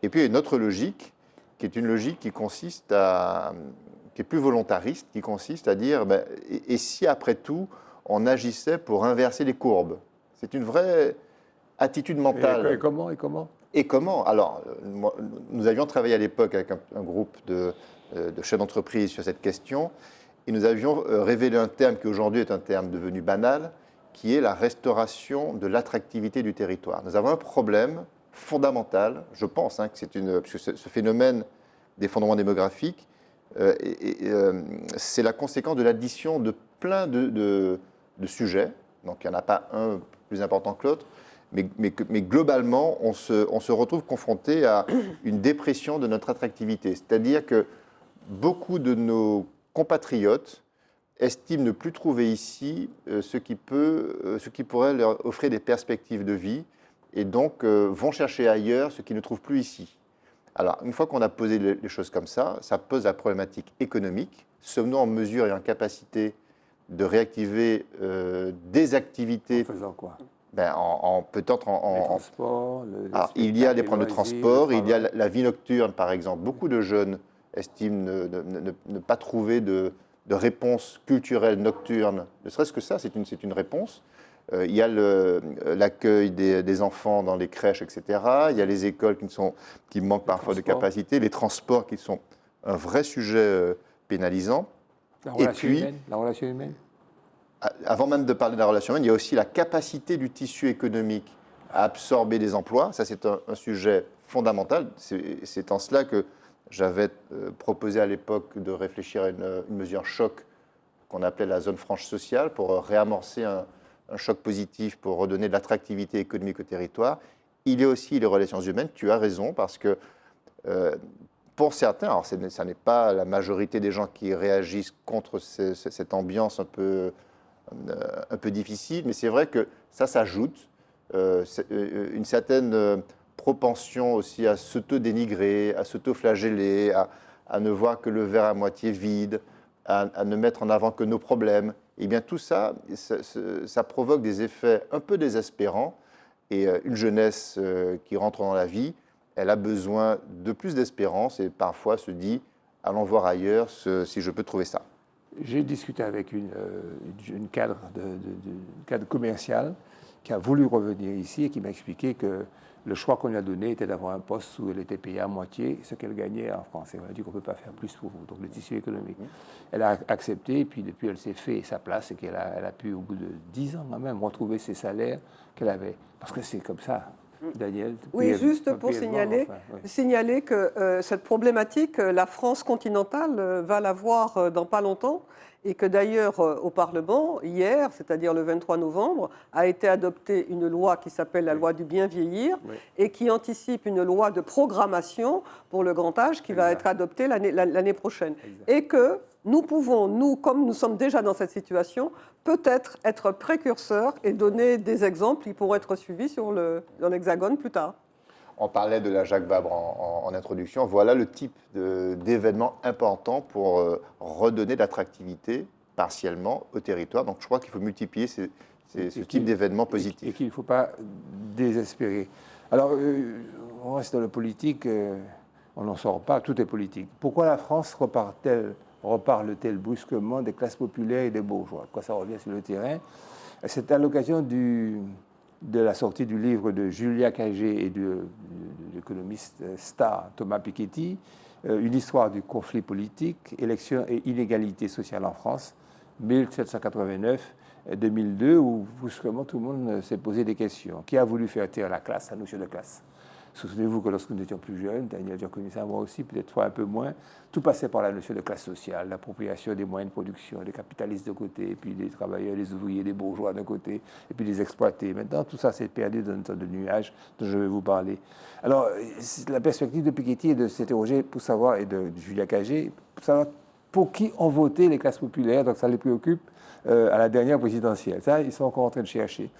Et puis il y a une autre logique, qui est une logique qui est plus volontariste, qui consiste à dire et si après tout, on agissait pour inverser les courbes? C'est une vraie attitude mentale. Et comment? Alors, nous avions travaillé à l'époque avec un groupe de chefs d'entreprise sur cette question, et nous avions révélé un terme qui aujourd'hui est un terme devenu banal, qui est la restauration de l'attractivité du territoire. Nous avons un problème fondamental, je pense, hein, parce que ce phénomène d'effondrement démographique, c'est la conséquence de l'addition de plein de sujets. Donc il n'y en a pas un plus important que l'autre. Mais globalement, on se retrouve confronté à une dépression de notre attractivité. C'est-à-dire que beaucoup de nos compatriotes estiment ne plus trouver ici ce qui pourrait leur offrir des perspectives de vie et donc vont chercher ailleurs ce qu'ils ne trouvent plus ici. Alors, une fois qu'on a posé les choses comme ça pose la problématique économique. Sommes-nous en mesure et en capacité de réactiver des activités? En faisant quoi? Peut-être en transport, il y a des problèmes de transport, il y a la vie nocturne, par exemple. Beaucoup de jeunes estiment ne pas trouver de réponse culturelle nocturne. Ne serait-ce que ça, c'est une réponse. Il y a l'accueil des enfants dans les crèches, etc. Il y a les écoles qui manquent parfois de capacité, les transports qui sont un vrai sujet pénalisant. La relation humaine. Avant même de parler de la relation humaine, il y a aussi la capacité du tissu économique à absorber des emplois. Ça, c'est un sujet fondamental. C'est en cela que j'avais proposé à l'époque de réfléchir à une mesure choc qu'on appelait la zone franche sociale pour réamorcer un choc positif, pour redonner de l'attractivité économique au territoire. Il y a aussi les relations humaines. Tu as raison, parce que pour certains, alors ça n'est pas la majorité des gens qui réagissent contre cette ambiance un peu difficile, mais c'est vrai que ça s'ajoute une certaine propension aussi à s'auto-dénigrer, à s'auto-flageller, à ne voir que le verre à moitié vide, à ne mettre en avant que nos problèmes. Et bien tout ça, ça provoque des effets un peu désespérants et une jeunesse qui rentre dans la vie, elle a besoin de plus d'espérance et parfois se dit, allons voir ailleurs si je peux trouver ça. J'ai discuté avec une cadre, cadre commercial qui a voulu revenir ici et qui m'a expliqué que le choix qu'on lui a donné était d'avoir un poste où elle était payée à moitié ce qu'elle gagnait en France. Et on a dit qu'on ne peut pas faire plus pour vous, donc le tissu économique. Elle a accepté, et puis depuis elle s'est fait sa place et qu'elle a pu, au bout de 10 ans quand même, retrouver ses salaires qu'elle avait. Parce que c'est comme ça. Daniel, oui, juste pour signaler que cette problématique, la France continentale va la voir dans pas longtemps et que d'ailleurs au Parlement, hier, c'est-à-dire le 23 novembre, a été adoptée une loi qui s'appelle la loi du bien vieillir et qui anticipe une loi de programmation pour le grand âge qui va être adoptée l'année prochaine. Et que nous pouvons, nous, comme nous sommes déjà dans cette situation, peut-être être précurseurs et donner des exemples qui pourront être suivis dans l'Hexagone plus tard. On parlait de la Jacques Vabre en introduction. Voilà le type d'événement important pour redonner de l'attractivité partiellement au territoire. Donc je crois qu'il faut multiplier ce type d'événements positifs. Et qu'il ne faut pas désespérer. Alors, on reste dans le politique, on n'en sort pas, tout est politique. Pourquoi la France reparle-t-elle brusquement des classes populaires et des bourgeois? Quand ça revient sur le terrain, c'est à l'occasion de la sortie du livre de Julia Cagé et de l'économiste star Thomas Piketty, une histoire du conflit politique, élections et inégalités sociales en France, 1789-2002, où brusquement tout le monde s'est posé des questions. Qui a voulu faire taire la classe, la notion de classe? Souvenez-vous que lorsque nous étions plus jeunes, Daniel, tu as connu ça, moi aussi, peut-être toi un peu moins, tout passait par la notion de classe sociale, l'appropriation des moyens de production, des capitalistes de côté, et puis des travailleurs, des ouvriers, des bourgeois d'un côté, et puis des exploités. Maintenant, tout ça s'est perdu dans une sorte de nuage dont je vais vous parler. Alors, la perspective de Piketty est de s'interroger pour savoir, et de Julia Cagé, pour savoir pour qui ont voté les classes populaires, donc ça les préoccupe à la dernière présidentielle. Ça, ils sont encore en train de chercher.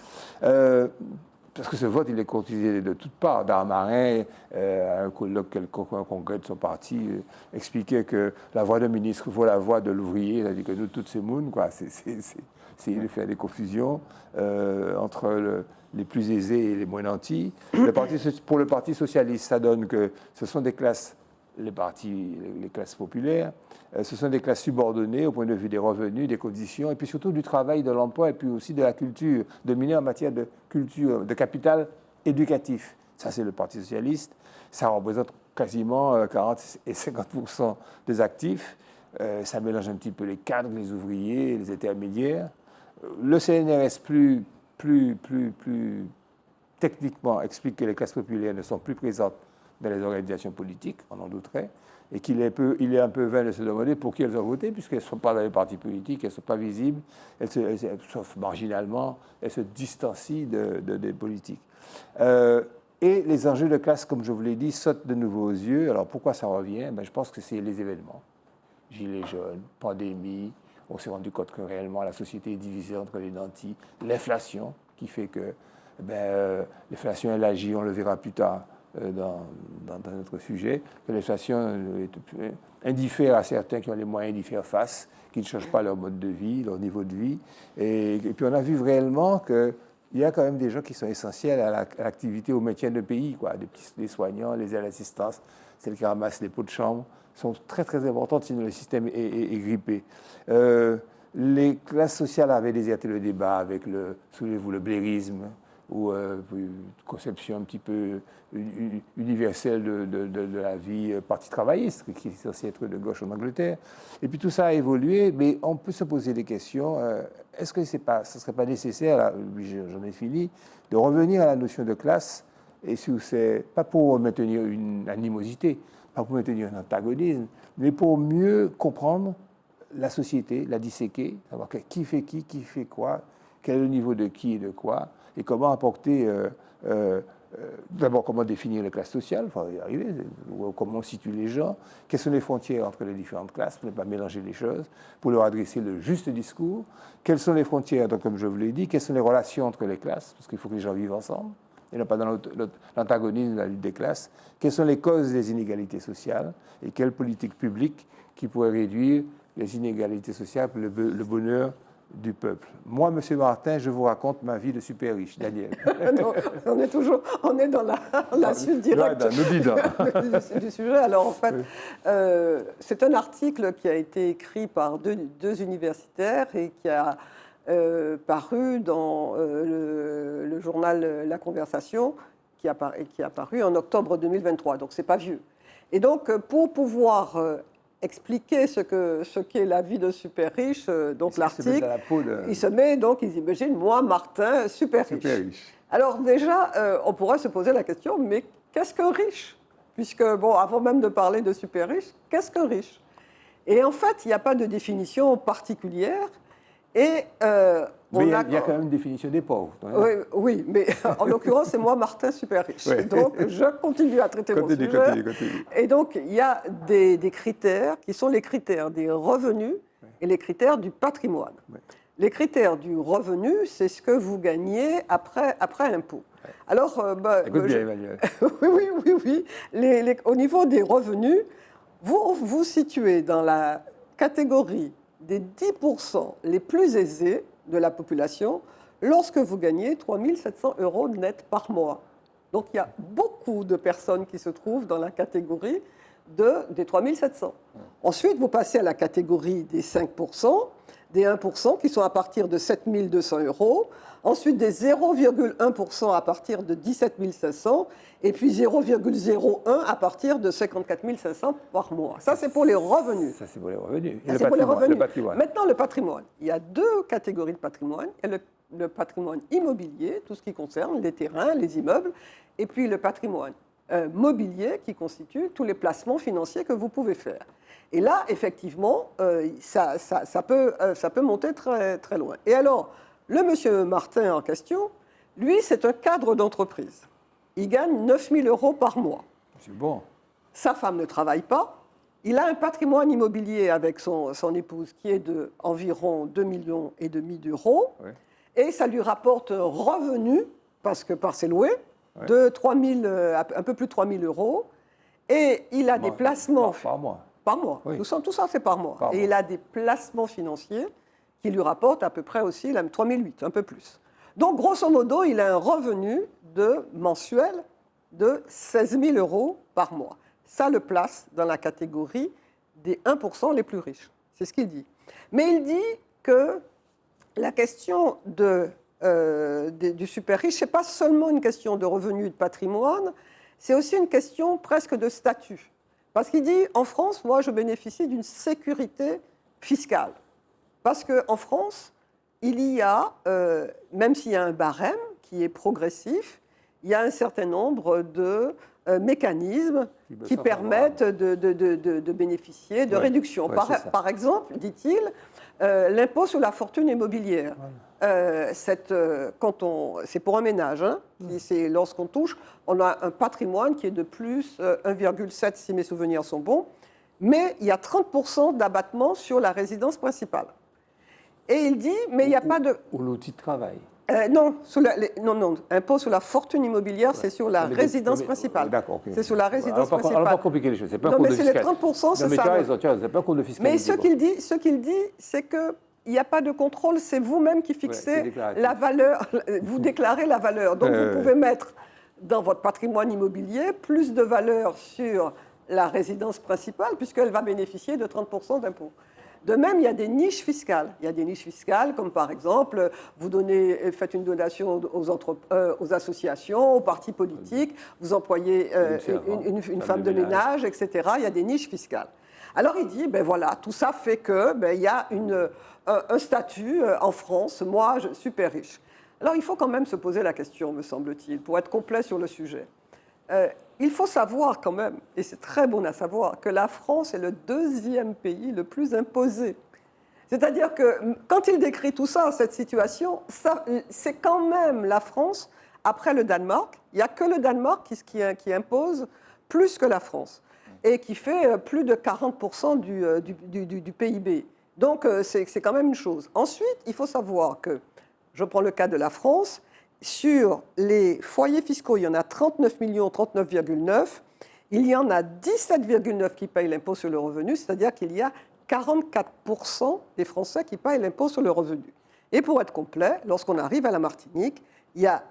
Parce que ce vote, il est courtisé de toutes parts. Darmarin, à un colloque, un congrès de son parti, expliquait que la voix d'un ministre vaut la voix de l'ouvrier, c'est-à-dire que nous, toutes ces mounes, quoi. C'est de faire des confusions entre les plus aisés et les moins nantis. Pour le Parti socialiste, ça donne que ce sont des classes, les classes populaires, ce sont des classes subordonnées au point de vue des revenus, des conditions, et puis surtout du travail, de l'emploi, et puis aussi de la culture, dominée en matière de culture, de capital éducatif. Ça, c'est le Parti socialiste. Ça représente quasiment 40 et 50% des actifs. Ça mélange un petit peu les cadres, les ouvriers, les intermédiaires. Le CNRS, plus techniquement, explique que les classes populaires ne sont plus présentes dans les organisations politiques, on en douterait, et qu'il est un peu vain de se demander pour qui elles ont voté, puisqu'elles ne sont pas dans les partis politiques, elles ne sont pas visibles, sauf marginalement, elles se distancient des politiques. Et les enjeux de classe, comme je vous l'ai dit, sautent de nouveau aux yeux. Alors pourquoi ça revient? Je pense que c'est les événements. Gilets jaunes, pandémie, on s'est rendu compte que réellement la société est divisée entre les nantis, l'inflation qui fait que l'inflation elle agit, on le verra plus tard, dans notre sujet, que l'inflation indiffère à certains qui ont les moyens d'y faire face, qui ne changent pas leur mode de vie, leur niveau de vie. Et puis on a vu réellement qu'il y a quand même des gens qui sont essentiels à l'activité, au maintien de pays, quoi. Les soignants, les aides d'assistance, celles qui ramassent les pots de chambre, sont très très importantes, sinon le système est grippé. Les classes sociales avaient déserté le débat avec souvenez-vous, le blairisme, ou une conception un petit peu universelle de la vie parti travailliste, qui est censée être de gauche en Angleterre. Et puis tout ça a évolué, mais on peut se poser des questions. Est-ce que ce ne serait pas nécessaire, là, j'en ai fini, de revenir à la notion de classe, et pas pour maintenir une animosité, pas pour maintenir un antagonisme, mais pour mieux comprendre la société, la disséquer, savoir qui fait quoi, quel est le niveau de qui et de quoi, et comment apporter, d'abord comment définir les classes sociales, il faut y arriver, comment on situe les gens, quelles sont les frontières entre les différentes classes, pour ne pas mélanger les choses, pour leur adresser le juste discours, quelles sont les frontières, donc, comme je vous l'ai dit, quelles sont les relations entre les classes, parce qu'il faut que les gens vivent ensemble, et non pas dans l'antagonisme de la lutte des classes, quelles sont les causes des inégalités sociales, et quelle politique publique qui pourrait réduire les inégalités sociales, le bonheur du peuple. Moi, M. Martin, je vous raconte ma vie de super riche, Daniel. Non, on est dans la suite directe du sujet. Alors en fait, c'est un article qui a été écrit par deux universitaires et qui a paru dans le journal La Conversation, qui a paru en octobre 2023. Donc c'est pas vieux. Et donc pour pouvoir expliquer ce qu'est la vie de super riche, donc l'article, ils imaginent moi, Martin, super riche. Alors déjà, on pourrait se poser la question, mais qu'est-ce qu'un riche? Puisque, bon, avant même de parler de super riche, qu'est-ce qu'un riche? Et en fait, il n'y a pas de définition particulière. Et il y a quand même une définition des pauvres. Oui, mais en l'occurrence, c'est moi, Martin, super riche. Oui. Donc, je continue à traiter mon sujet. Continue. Et donc, il y a des critères qui sont les critères des revenus et les critères du patrimoine. Oui. Les critères du revenu, c'est ce que vous gagnez après impôt. Oui. Alors, écoute bien, Emmanuel. oui. Au niveau des revenus, vous vous situez dans la catégorie des 10% les plus aisés de la population lorsque vous gagnez 3 700 € net par mois. Donc il y a beaucoup de personnes qui se trouvent dans la catégorie des 3 700. Ensuite, vous passez à la catégorie des 5%, des 1% qui sont à partir de 7 200 €, ensuite des 0,1% à partir de 17 500 et puis 0,01 à partir de 54 500 par mois. Ça, c'est pour les revenus. Ça, c'est pour les revenus. Et le patrimoine. Maintenant, le patrimoine. Il y a deux catégories de patrimoine. Il y a le patrimoine immobilier, tout ce qui concerne les terrains, les immeubles, et puis le patrimoine mobilier qui constitue tous les placements financiers que vous pouvez faire. Et là, effectivement, ça peut monter très, très loin. Et alors, le monsieur Martin en question, lui, c'est un cadre d'entreprise. Il gagne 9 000 € par mois. C'est bon. Sa femme ne travaille pas. Il a un patrimoine immobilier avec son épouse qui est d'environ 2,5 millions d'euros. Oui. Et ça lui rapporte un revenu, parce que par ses loués, oui, de un peu plus de 3 000 €. Et il a des placements... Par mois. Par mois. Oui. Tout ça, c'est par mois. Et il a des placements financiers qui lui rapportent à peu près aussi 3 800, un peu plus. Donc, grosso modo, il a un revenu mensuel de 16 000 € par mois. Ça le place dans la catégorie des 1% les plus riches. C'est ce qu'il dit. Mais il dit que la question du super riche, ce n'est pas seulement une question de revenu et de patrimoine, c'est aussi une question presque de statut. Parce qu'il dit, en France, moi, je bénéficie d'une sécurité fiscale. Parce qu'en France, il y a, même s'il y a un barème qui est progressif, il y a un certain nombre de mécanismes qui permettent de bénéficier de réductions. Par exemple, dit-il, l'impôt sur la fortune immobilière. Voilà. C'est pour un ménage. Hein, lorsqu'on touche, on a un patrimoine qui est de plus 1,7 si mes souvenirs sont bons, mais il y a 30% d'abattement sur la résidence principale. Et il dit, mais il n'y a pas de... Ou l'outil de travail. Non, impôt sur la fortune immobilière, c'est sur la résidence principale. D'accord, ok. C'est sur la résidence principale. On va pas compliquer les choses, c'est pas non, un cours mais de c'est les 30%, c'est ça. C'est pas un cours de fiscalité. Mais ce qu'il dit, c'est qu'il n'y a pas de contrôle, c'est vous-même qui fixez la valeur, vous déclarez la valeur. Donc vous pouvez mettre dans votre patrimoine immobilier plus de valeur sur la résidence principale, puisqu'elle va bénéficier de 30% d'impôt. De même, il y a des niches fiscales. Il y a des niches fiscales, comme par exemple, vous faites une donation aux associations, aux partis politiques, vous employez une femme de ménage, etc. Il y a des niches fiscales. Alors il dit, ben voilà, tout ça fait qu'il y a un statut en France, moi, je suis super riche. Alors il faut quand même se poser la question, me semble-t-il, pour être complet sur le sujet. Il faut savoir quand même, et c'est très bon à savoir, que la France est le deuxième pays le plus imposé. C'est-à-dire que quand il décrit tout ça, cette situation, c'est quand même la France, après le Danemark. Il n'y a que le Danemark qui impose plus que la France et qui fait plus de 40% du PIB. Donc c'est quand même une chose. Ensuite, il faut savoir que, je prends le cas de la France, sur les foyers fiscaux, il y en a 39 millions, 39,9. Il y en a 17,9 qui payent l'impôt sur le revenu, c'est-à-dire qu'il y a 44% des Français qui payent l'impôt sur le revenu. Et pour être complet, lorsqu'on arrive à la Martinique, il y a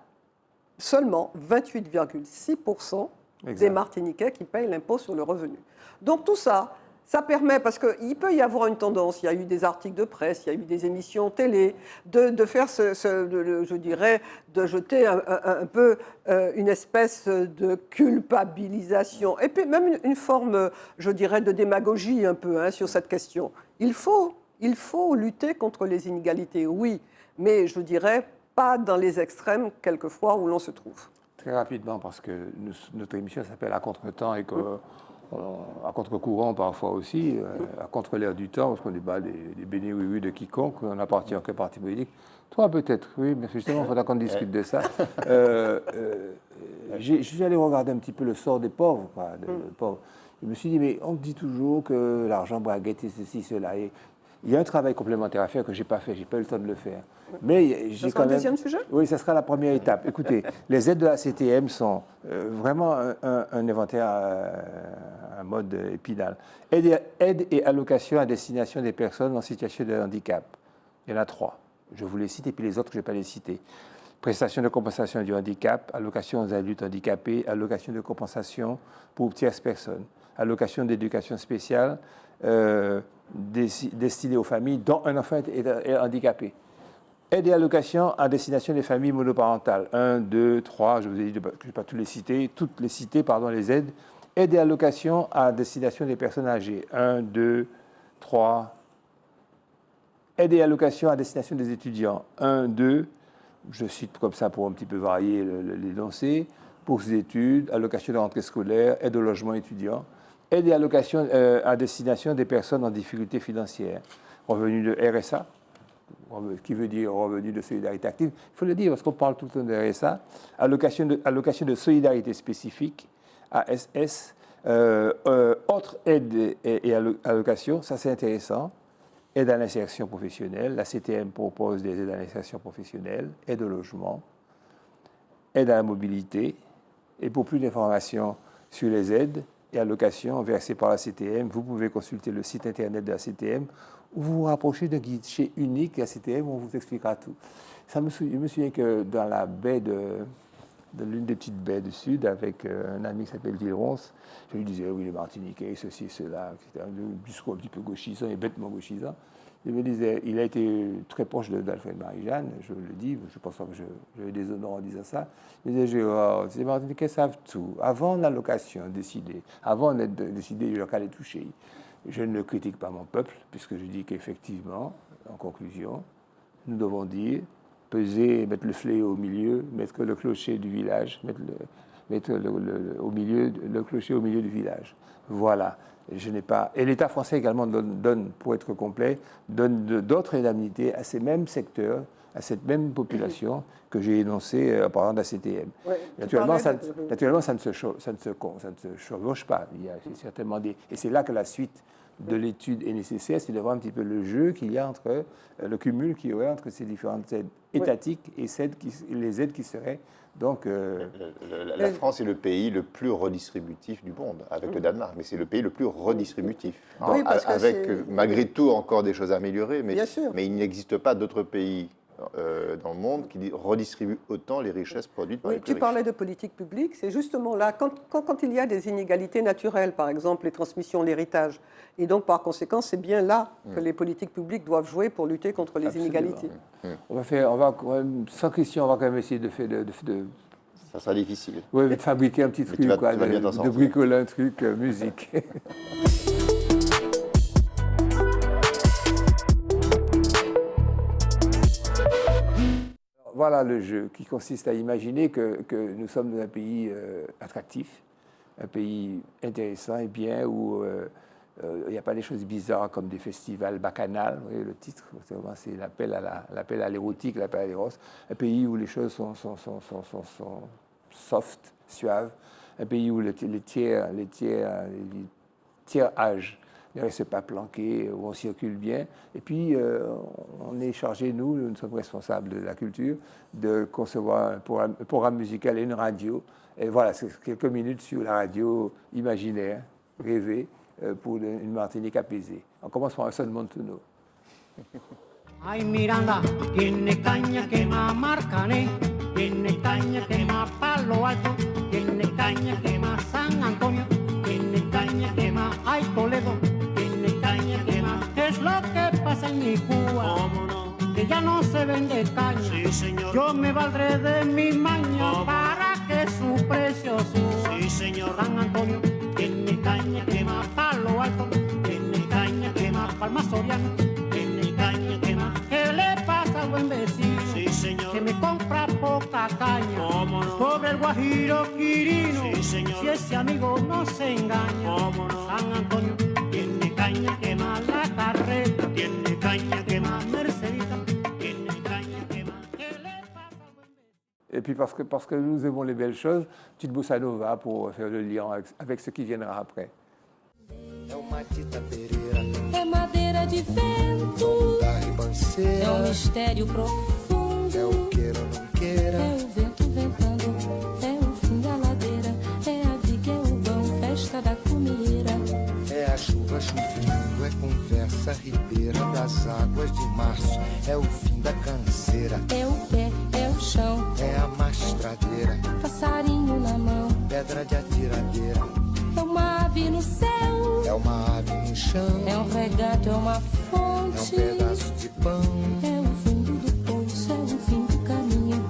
seulement 28,6% des Exact. Martiniquais qui payent l'impôt sur le revenu. Donc tout ça, ça permet, parce qu'il peut y avoir une tendance, il y a eu des articles de presse, il y a eu des émissions télé, de faire, je dirais, de jeter un peu une espèce de culpabilisation, et puis même une forme, je dirais, de démagogie un peu hein, sur cette question. Il faut lutter contre les inégalités, oui, mais je dirais pas dans les extrêmes, quelquefois, où l'on se trouve. Très rapidement, parce que notre émission s'appelle À contre-temps et à contre-courant parfois aussi, à contre-l'air du temps, parce qu'on débat des bénis oui de quiconque, on n'appartient à aucun parti politique. Toi, peut-être, oui, mais justement, il faudra qu'on discute de ça. Je suis allé regarder un petit peu le sort des pauvres, quoi, des pauvres. Je me suis dit, mais on me dit toujours que l'argent braguette et ceci, cela. Et il y a un travail complémentaire à faire que je n'ai pas fait, je n'ai pas eu le temps de le faire. Mais j'ai quand même... deuxième sujet ? Oui, ça sera la première étape. Écoutez, les aides de la CTM sont vraiment un inventaire à mode épinal. Aide et allocation à destination des personnes en situation de handicap. Il y en a 3. Je vous les cite et puis les autres, je ne vais pas les citer. Prestation de compensation du handicap, allocation aux adultes handicapés, allocation de compensation pour tierces personnes, allocation d'éducation spéciale destinée aux familles dont un enfant est handicapé. Aide et allocation à destination des familles monoparentales. 1, 2, 3, je vous ai dit, je ne vais pas toutes les citer, les aides. Aide et allocation à destination des personnes âgées. 1, 2, 3. Aide et allocation à destination des étudiants. 1, 2, je cite comme ça pour un petit peu varier l'énoncé. Bourses d'études, allocation de rentrée scolaire, aide au logement étudiant. Aide et allocation à destination des personnes en difficulté financière. Revenu de RSA, qui veut dire revenu de solidarité active. Il faut le dire parce qu'on parle tout le temps de RSA. Allocation de solidarité spécifique, ASS. Autres aides et allocations, ça c'est intéressant. Aide à l'insertion professionnelle. La CTM propose des aides à l'insertion professionnelle, aide au logement, aide à la mobilité. Et pour plus d'informations sur les aides et allocations versées par la CTM, vous pouvez consulter le site internet de la CTM ou vous vous rapprochez d'un guichet unique à la CTM où on vous expliquera tout. Je me souviens que dans la baie de l'une des petites baies du Sud, avec un ami qui s'appelle Villeronce, je lui disais, oui, les Martiniquais, ceci, cela, etc. Un discours un petit peu gauchisant et bêtement gauchisant. Il me disait, il a été très proche d'Alfred Marie-Jeanne, je le dis, je pense pas que j'avais des honneurs en disant ça. Il me disait, les Martiniquais savent tout. Avant l'allocation décidée, avant d'être décidé du local est touché, je ne critique pas mon peuple, puisque je dis qu'effectivement, en conclusion, nous devons dire, peser, mettre le fléau au milieu, mettre le clocher du village, mettre le clocher au milieu du village. Voilà. Je n'ai pas. Et l'État français également donne, pour être complet, donne d'autres indemnités à ces mêmes secteurs, à cette même population que j'ai énoncée en parlant de la CTM. Ouais, naturellement, ça ne se chevauche pas. Il y a certainement des. Et c'est là que la suite de l'étude est nécessaire, c'est de voir un petit peu le jeu qu'il y a entre le cumul qu'il y aurait entre ces différentes aides étatiques et les aides qui seraient donc... La France est le pays le plus redistributif du monde, avec le Danemark, mais c'est le pays le plus redistributif. Oui, avec malgré tout encore des choses à améliorer, mais il n'existe pas d'autres pays dans le monde qui redistribuent autant les richesses produites par les plus riches. Tu parlais de politique publique, c'est justement là, quand il y a des inégalités naturelles, par exemple les transmissions, l'héritage, et donc par conséquent, c'est bien là que les politiques publiques doivent jouer pour lutter contre les inégalités. On va quand même, sans question, on va quand même essayer de faire ça sera difficile. Oui, de fabriquer un petit truc, de bricoler un truc, musique. Voilà le jeu qui consiste à imaginer que nous sommes dans un pays attractif, un pays intéressant et bien où il n'y a pas des choses bizarres comme des festivals bacchanales. Vous voyez le titre, c'est l'appel à l'érotique, l'appel à l'éros. Un pays où les choses sont soft, suaves. Un pays où les tiers âges ne restent pas planqués, où on circule bien. Et puis, on est chargé, nous sommes responsables de la culture, de concevoir un programme musical et une radio. Et voilà, c'est quelques minutes sur la radio imaginaire, rêvée, pour une Martinique apaisée. On commence par un son de Montuno. Ay Miranda, tiene caña que más Marcané, tiene caña que más Palo Alto, tiene caña que más San Antonio, tiene caña que más Ay Toledo, tiene caña que más. ¿Qué es lo que pasa en mi Cuba? ¿Cómo no? Que ya no se vende caña. Sí, señor. Yo me valdré de mi maña ¿Cómo? para que su precio suba. Sí, señor. San Antonio tiene caña que más Palo Alto, tiene caña que más Palma Soriano, tiene caña que más. ¿Qué le pasa al buen vecino? Sí, señor. Que me compra poca caña. ¿Cómo no? Sobre el Guajiro Quirino. Sí, señor. Si ese amigo no se engaña. ¿Cómo no? San Antonio tiene caña que más La Carreta, Tiene caña que más. Mercedita, tiene caña que más. ¿Qué le pasa al buen vecino? Et puis parce que nous aimons les belles choses, petite bossa nova pour faire le lien avec ce qui viendra après. É uma Tita Pereira É madeira de vento, da é um ribanceira. mistério profundo. É o queira ou não queira. É o vento ventando, é o fim da ladeira. É a viga, é o vão, festa da comieira. É a chuva chovendo, é conversa ribeira das águas de março. É o fim da canseira. É o pé, é o chão, É a mastradeira, passarinho na mão. pedra de atiradeira. É uma ave no céu, É uma ave no chão. é um regato, é uma É um fonte. pedaço de pão. É o fundo do poço, é o fim do caminho.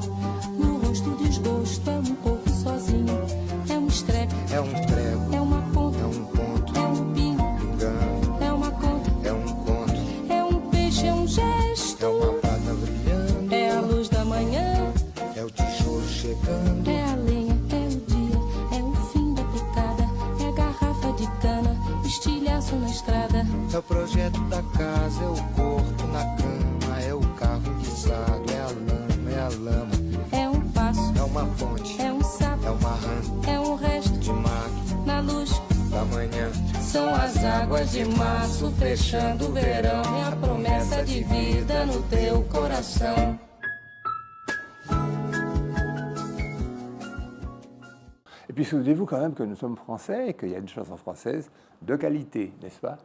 No rosto o desgosto, é um pouco sozinho. É um estrepe, É um prego, é uma ponta, é um ponto, é um pingo, engano. é uma conta. É um conto, É um peixe, é um gesto. é uma prata brilhando. É a luz da manhã, É o tijolo chegando. é a lenha, é o dia, é o fim da picada. É a garrafa de cana, estilhaço na estrada. É o projeto da casa, é o corpo na cama. É o carro guisado, é a lama, é a lama. É um passo, É uma ponte, é um sapo, é uma rã é um resto de mato na luz. da manhã. São as águas de março fechando o verão. É a promessa de vida no teu coração. Et puis souvenez-vous quand même que nous sommes français et qu'il y a une chanson française de qualité, n'est-ce pas?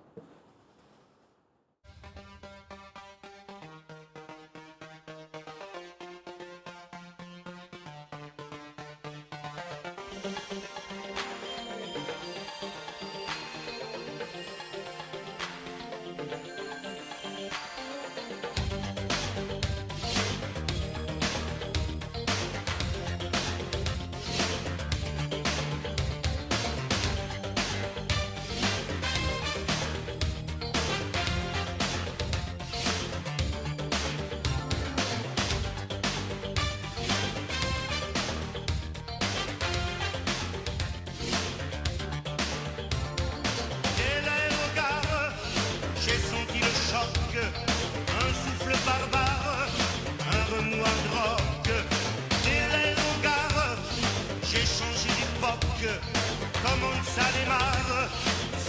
Dès l'aérogare, j'ai senti le choc, un souffle barbare, un remous en drogue. Dès l'aérogare, j'ai changé d'époque, comme on ça démarre,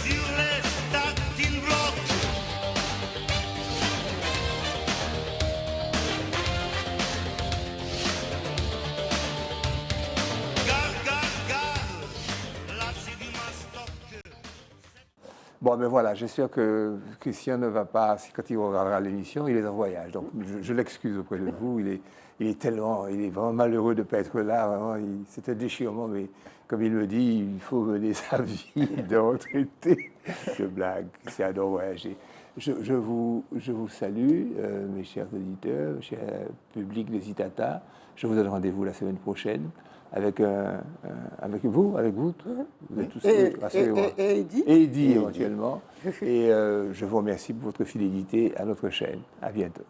sur les starting blocks. Gare, gare, gare, là c'est du mastoc. Bon, ben voilà, j'espère que Christian ne va pas, quand il regardera l'émission, il est en voyage. Donc je l'excuse auprès de vous, il est vraiment malheureux de ne pas être là, vraiment, c'est un déchirement, mais comme il me dit, il faut mener sa vie de retraité. Je blague, Christian adore voyager. Je vous salue, mes chers auditeurs, cher public de Zitata. Je vous donne rendez-vous la semaine prochaine avec vous. Vous êtes tous rassurez-moi. Et Eddy. Et Eddy éventuellement. Et je vous remercie pour votre fidélité à notre chaîne. À bientôt.